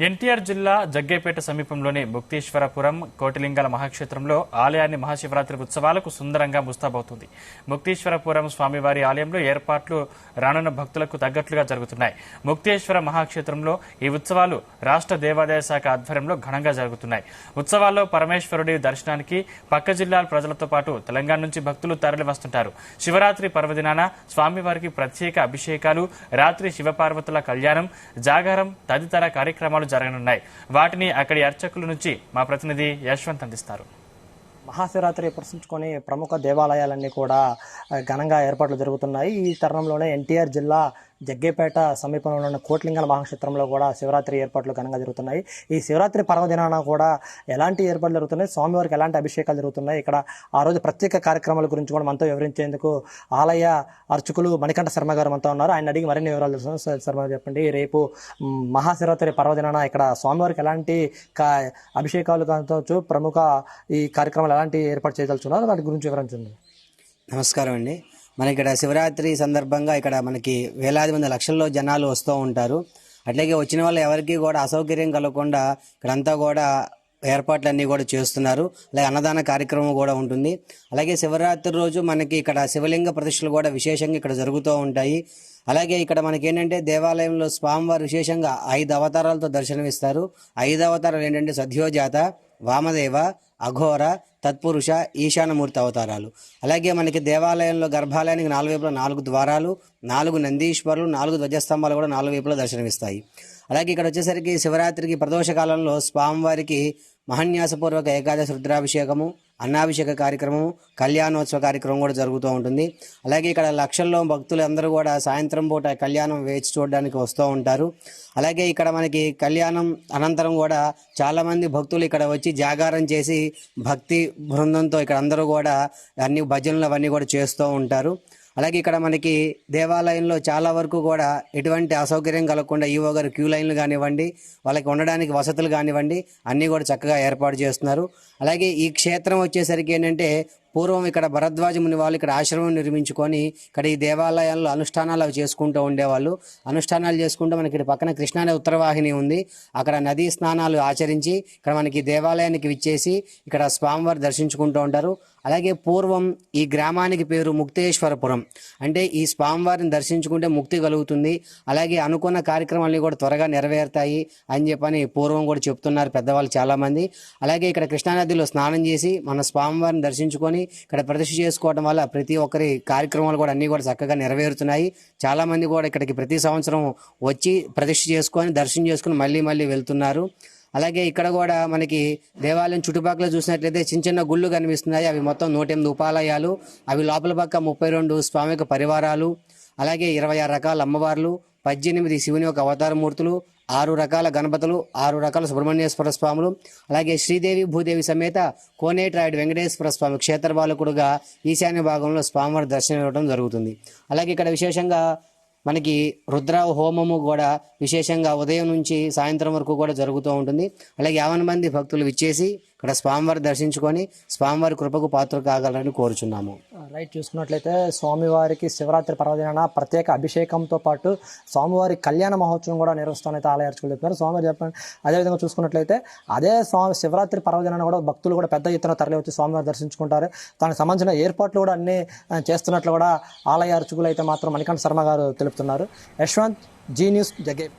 ఎన్టీఆర్ జిల్లా జగ్గేపేట సమీపంలోని ముక్తీశ్వరపురం కోటిలింగాల మహాక్షేత్రంలో ఆలయాన్ని మహాశివరాత్రి ఉత్సవాలకు సుందరంగా ముస్తాబవుతుంది. ముక్తీశ్వరపురం స్వామివారి ఆలయంలో ఏర్పాట్లు రానున్న భక్తులకు తగ్గట్లుగా జరుగుతున్నాయి. ముక్తేశ్వర మహాక్షేత్రంలో ఈ ఉత్సవాలు రాష్ట్ర దేవాదాయ శాఖ ఆధ్వర్యంలో ఘనంగా జరుగుతున్నాయి. ఉత్సవాల్లో పరమేశ్వరుడి దర్శనానికి పక్క జిల్లాల ప్రజలతో పాటు తెలంగాణ నుంచి భక్తులు తరలి వస్తుంటారు. శివరాత్రి పర్వదినాన స్వామివారికి ప్రత్యేక అభిషేకాలు, రాత్రి శివపార్వతుల కళ్యాణం, జాగారం తదితర కార్యక్రమాలు జరగనున్నాయి. వాటిని అక్కడి అర్చకుల నుంచి మా ప్రతినిధి యశ్వంత్ అందిస్తారు. మహాశివరాత్రి పురస్కరించుకొని ప్రముఖ దేవాలయాలన్నీ కూడా ఘనంగా ఏర్పాట్లు జరుగుతున్నాయి. ఈ తరుణంలోనే ఎన్టీఆర్ జిల్లా జగ్గేపేట సమీపంలో ఉన్న కోటిలింగాల మహాక్షేత్రంలో కూడా శివరాత్రి ఏర్పాట్లు ఘనంగా జరుగుతున్నాయి. ఈ శివరాత్రి పర్వదినాన కూడా ఎలాంటి ఏర్పాట్లు జరుగుతున్నాయి, స్వామివారికి ఎలాంటి అభిషేకాలు జరుగుతున్నాయి, ఇక్కడ ఆ రోజు ప్రత్యేక కార్యక్రమాల గురించి కూడా మనతో వివరించేందుకు ఆలయ అర్చకులు మణికంఠ శర్మ గారు మనతో ఉన్నారు. ఆయన అడిగి మరిన్ని వివరాలు తెలుసుకున్నాం. శర్మ చెప్పండి, రేపు మహాశివరాత్రి పర్వదినాన ఇక్కడ స్వామివారికి ఎలాంటి అభిషేకాలు కావచ్చు, ప్రముఖ ఈ కార్యక్రమాలు ఎలాంటి ఏర్పాటు చేయదలుచున్నారు, వాటి గురించి వివరించండి. నమస్కారం అండి. మన ఇక్కడ శివరాత్రి సందర్భంగా ఇక్కడ మనకి వేలాది మంది లక్షల్లో జనాలు వస్తూ ఉంటారు. అట్లాగే వచ్చిన వాళ్ళు ఎవరికి కూడా అసౌకర్యం కలగకుండా ఇక్కడంతా కూడా ఏర్పాట్లన్నీ కూడా చేస్తున్నారు. అలాగే అన్నదాన కార్యక్రమం కూడా ఉంటుంది. అలాగే శివరాత్రి రోజు మనకి ఇక్కడ శివలింగ ప్రతిష్టలు కూడా విశేషంగా ఇక్కడ జరుగుతూ ఉంటాయి. అలాగే ఇక్కడ మనకి ఏంటంటే దేవాలయంలో స్వామివారు విశేషంగా 5 అవతారాలతో దర్శనమిస్తారు. 5 అవతారాలు ఏంటంటే సద్యోజాత, వామదేవ, అఘోర, తత్పురుష, ఈశానమూర్తి అవతారాలు. అలాగే మనకి దేవాలయంలో గర్భాలయానికి 4 వైపులా 4 ద్వారాలు, 4 నందీశ్వరులు, 4 ధ్వజస్తంభాలు కూడా 4 వైపులా దర్శనమిస్తాయి. అలాగే ఇక్కడ వచ్చేసరికి శివరాత్రికి ప్రదోష కాలంలో స్వామివారికి మహాన్యాసపూర్వక ఏకాదశి రుద్రాభిషేకము, అన్నాభిషేక కార్యక్రమం, కళ్యాణోత్సవ కార్యక్రమం కూడా జరుగుతూ ఉంటుంది. అలాగే ఇక్కడ లక్షల్లో భక్తులు అందరూ కూడా సాయంత్రం పూట కళ్యాణం వేచి చూడడానికి వస్తూ ఉంటారు. అలాగే ఇక్కడ మనకి కళ్యాణం అనంతరం కూడా చాలామంది భక్తులు ఇక్కడ వచ్చి జాగారం చేసి భక్తి బృందంతో ఇక్కడ అందరూ కూడా అన్ని భజనలు అవన్నీ కూడా చేస్తూ ఉంటారు. అలాగే ఇక్కడ మనకి దేవాలయంలో చాలా వరకు కూడా ఎటువంటి అసౌకర్యం కలగకుండా ఈవో గారు క్యూ లైన్లు కానివ్వండి, వాళ్ళకి ఉండడానికి వసతులు కానివ్వండి అన్నీ కూడా చక్కగా ఏర్పాటు చేస్తున్నారు. అలాగే ఈ క్షేత్రం వచ్చేసరికి ఏంటంటే పూర్వం ఇక్కడ భరద్వాజ ముని వాళ్ళు ఇక్కడ ఆశ్రమం నిర్మించుకొని ఇక్కడ ఈ దేవాలయాల్లో అనుష్ఠానాలు అవి చేసుకుంటూ ఉండేవాళ్ళు. అనుష్ఠానాలు చేసుకుంటూ మనకి ఇక్కడ పక్కన కృష్ణానది ఉత్తరవాహిని ఉంది. అక్కడ నదీ స్నానాలు ఆచరించి ఇక్కడ మనకి దేవాలయానికి విచ్చేసి ఇక్కడ స్వామివారి దర్శించుకుంటూ ఉంటారు. అలాగే పూర్వం ఈ గ్రామానికి పేరు ముక్తేశ్వరపురం. అంటే ఈ స్వామివారిని దర్శించుకుంటే ముక్తి కలుగుతుంది, అలాగే అనుకున్న కార్యక్రమాలని కూడా త్వరగా నెరవేరుతాయి అని చెప్పని పూర్వం కూడా చెప్తున్నారు పెద్దవాళ్ళు చాలామంది. అలాగే ఇక్కడ కృష్ణానదిలో స్నానం చేసి మన స్వామివారిని దర్శించుకొని ఇక్కడ ప్రతిష్ఠ చేసుకోవడం వల్ల ప్రతి ఒక్కరి కార్యక్రమాలు కూడా అన్నీ కూడా చక్కగా నెరవేరుతున్నాయి. చాలామంది కూడా ఇక్కడికి ప్రతి సంవత్సరం వచ్చి ప్రతిష్ఠ చేసుకొని దర్శనం చేసుకుని మళ్ళీ వెళ్తున్నారు. అలాగే ఇక్కడ కూడా మనకి దేవాలయం చుట్టుపక్కల చూసినట్లయితే చిన్న చిన్న గుళ్ళు కనిపిస్తున్నాయి. అవి మొత్తం 108 ఉపాలయాలు. అవి లోపల పక్క 32 స్వామిక పరివారాలు, అలాగే 26 రకాల అమ్మవార్లు, 18 శివుని యొక్క అవతారమూర్తులు, 6 రకాల గణపతులు, 6 రకాల సుబ్రహ్మణ్యేశ్వర స్వాములు, అలాగే శ్రీదేవి భూదేవి సమేత కోనేటిరాయుడు వెంకటేశ్వర స్వామి క్షేత్ర బాలకుడుగా ఈశాన్య భాగంలో స్వామివారి దర్శనం ఇవ్వడం జరుగుతుంది. అలాగే ఇక్కడ విశేషంగా మనకి రుద్ర హోమము కూడా విశేషంగా ఉదయం నుంచి సాయంత్రం వరకు కూడా జరుగుతూ ఉంటుంది. అలాగే 50 మంది భక్తులు విచ్చేసి ఇక్కడ స్వామివారి దర్శించుకొని స్వామివారి కృపకు పాత్ర కాగలరని కోరుచున్నాము. రైట్, చూసుకున్నట్లయితే స్వామివారికి శివరాత్రి పర్వదినాన ప్రత్యేక అభిషేకంతో పాటు స్వామివారి కళ్యాణ మహోత్సవం కూడా నిర్వహిస్తానైతే ఆలయ అర్చకులు చెప్పారు. స్వామివారు చెప్పండి. అదేవిధంగా చూసుకున్నట్లయితే అదే శివరాత్రి పర్వదినాన కూడా భక్తులు కూడా పెద్ద ఎత్తున తరలి వచ్చి స్వామివారి దర్శించుకుంటారు. దానికి సంబంధించిన ఏర్పాట్లు కూడా అన్ని చేస్తున్నట్లు కూడా ఆలయ అర్చకులు అయితే మాత్రం మణికంఠ శర్మ గారు తెలుపుతున్నారు. Yashwant, Zee News, జగే.